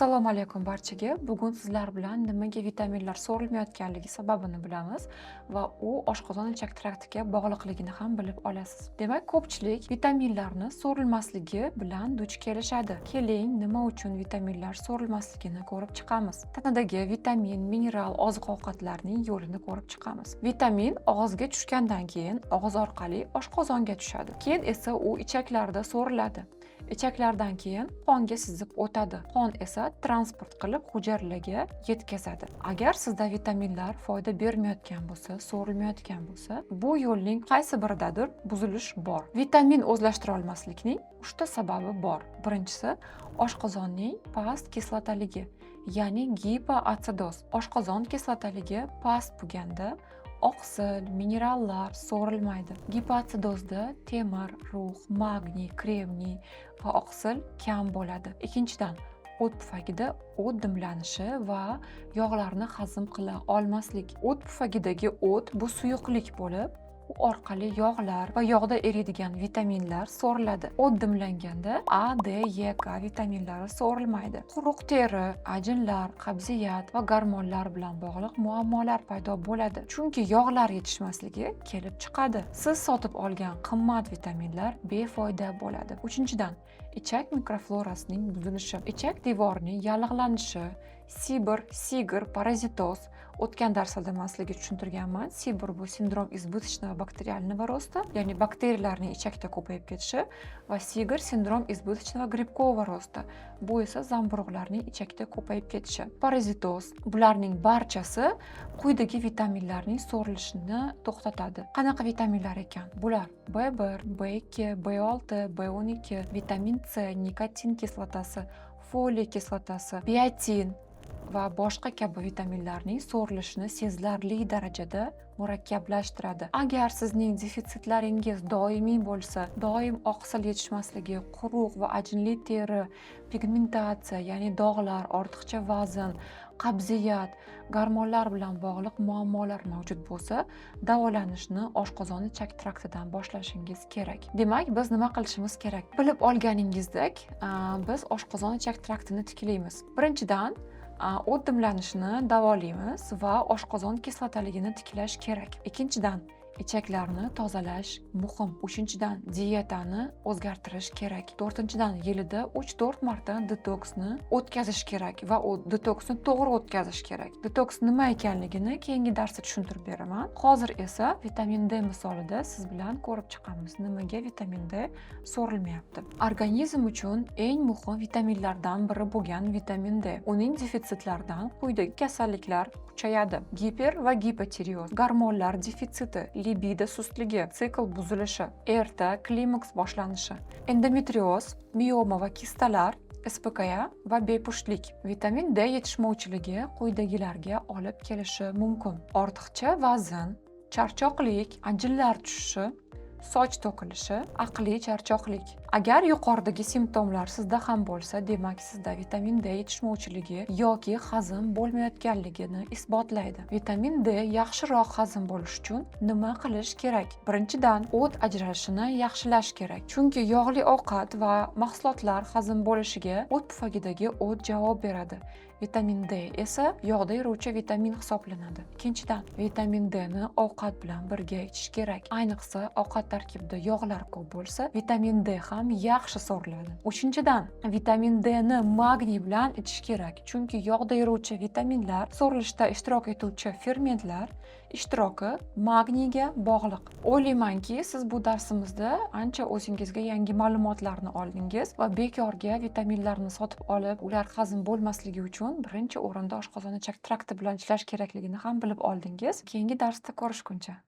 Assalomu alaykum barchaga. Bugun sizlar bilan nimaga vitaminlar so'rilmayotganligi sababini bilamiz va u oshqozon ichak traktiga bog'liqligini ham bilib olasiz. Demak, ko'pchilik vitaminlarni so'rilmasligi bilan duch kelishadi. Keling, nima uchun vitaminlar so'rilmasligini ko'rib chiqamiz. Tanadagi vitamin, mineral oziq-ovqatlarning yo'lini ko'rib chiqamiz. Vitamin og'izga tushgandan keyin og'iz orqali oshqozonga tushadi. Keyin esa u ichaklarda so'riladi. Ichaklardan keyin qonga sizib o'tadi. Qon esa transport qilib hujayralarga yetkazadi. Agar sizda vitaminlar foyda bermayotgan bo'lsa, so'rilmayotgan bo'lsa, bu yo'lning qaysi biridadir buzilish bor. Vitamin o'zlashtira olmaslikning 3 ta sababi bor. Birinchisi oshqozonning past kislotaligi, ya'ni gipoatsidoz. Oshqozon kislotaligi past bo'lganda oqsil, minerallar so'rilmaydi. Gipoatsidozda temir, rux, magniy, kremniy va oqsil kam bo'ladi. Ikkinchidan, o't pufagida o't dimlanishi va yog'larni hazm qila olmaslik. O't pufagidagi o't bu suyuqlik bo'lib, u orqali yog'lar va yog'da eriydigan vitaminlar so'riladi. O't dimlanganda A, D, E, K vitaminlari so'rilmaydi. Quruq teri, ajinlar, qabziyat va gormonlar bilan bog'liq muammolar paydo bo'ladi. Chunki yog'lar yetishmasligi kelib chiqadi. Siz sotib olgan qimmat vitaminlar befoyda bo'ladi. Uchinchidan, ichak mikroflorasining buzilishi. Ichak devorining yallig'lanishi, sigir, parazitoz. O'tgan darslarda man sizlarga tushuntirganman. Sibir bu sindrom избыточного bakterialного роста, ya'ni bakteriyalarning ichakda ko'payib ketishi, va sigir sindrom избыточного грибкового роста. Bu esa zamburug'larning ichakda ko'payib ketishi. Parazitoz, bularning barchasi quyidagi vitaminlarning so'rilishini to'xtatadi. Qanaqa vitaminlar ekan? Bular B1, B2, B6, B12, vitamin C, nikotin kislotasi, foliy kislotasi, biotin va boshqa kabi vitaminlarning so'rilishini sezilarli darajada murakkablashtiradi. Agar sizning defitsitlaringiz doimiy bo'lsa, doim oqsil yetishmasligi, quruq va ajinli teri, pigmentatsiya, ya'ni dog'lar, ortiqcha vazn, qabziyat, gormonlar bilan bog'liq muammolar mavjud bo'lsa, davolanishni oshqozon ichak traktidan boshlashingiz kerak. Demak, biz nima qilishimiz kerak? Bilib olganingizdek, biz oshqozon ichak traktini tiklaymiz. Birinchidan, o't dimlanishini davolaymiz va oshqozon kislotaligini tiklash kerak. Ikkinchidan, ichaklarni tozalash muhim. Uchinchidan, dietani o'zgartirish kerak. To'rtinchidan, yilida 3-4 marta detoksni o'tkazish kerak va u detoksni to'g'ri o'tkazish kerak. Detoks nima ekanligini keyingi darsda tushuntirib beraman. Hozir esa vitamin D misolida siz bilan ko'rib chiqamiz, nimaga vitamin D so'rilmayapti. Organizm uchun eng muhim vitaminlardan biri bo'lgan vitamin D. Uning defitsitlaridan quyidagi kasalliklar kuchayadi. Giper va gipotireoz, gormonlar defitsiti, libido sustligi, sikl buzilishi, erta klimaks boshlanishi, endometrioz, mioma va kistalar, SPKA va bepushtlik. Vitamin D yetishmovchiligi quyidagilarga olib kelishi mumkin. Ortiqcha vazn, charchoqlik, ajinlar tushishi, soch to'kilishi, aqliy charchoqlik. Agar yuqoridagi simptomlar sizda ham bo'lsa, demak sizda vitamin D yetishmovchiligi yoki hazm bo'lmayotganligini isbotlaydi. Vitamin D yaxshiroq hazm bo'lish uchun nima qilish kerak? Birinchidan, o't ajralishini yaxshilash kerak. Chunki yog'li ovqat va mahsulotlar hazm bo'lishiga o't pufagidagi o't javob beradi. Vitamin D esa yog'da eruvchi vitamin hisoblanadi. Ikkinchidan, vitamin D ni ovqat bilan birga ichish kerak. Ayniqsa, ovqat tarkibida yog'lar ko'p bo'lsa, vitamin D ham yaxshi so'riladi. Uchinchidan, vitamin D ni magniy bilan ichish kerak. Chunki yog'da eruvchi vitaminlar so'rilishda ishtirok etuvchi fermentlar ishtiroki magniyga bog'liq. O'ylaymanki, siz bu darsimizda ancha o'zingizga yangi ma'lumotlarni oldingiz va bekorga vitaminlarni sotib olib, ular hazm bo'lmasligi uchun birinchi o'rinda oshqozon ichak trakti bilan ishlash kerakligini ham bilib oldingiz. Keyingi darsda ko'rishguncha.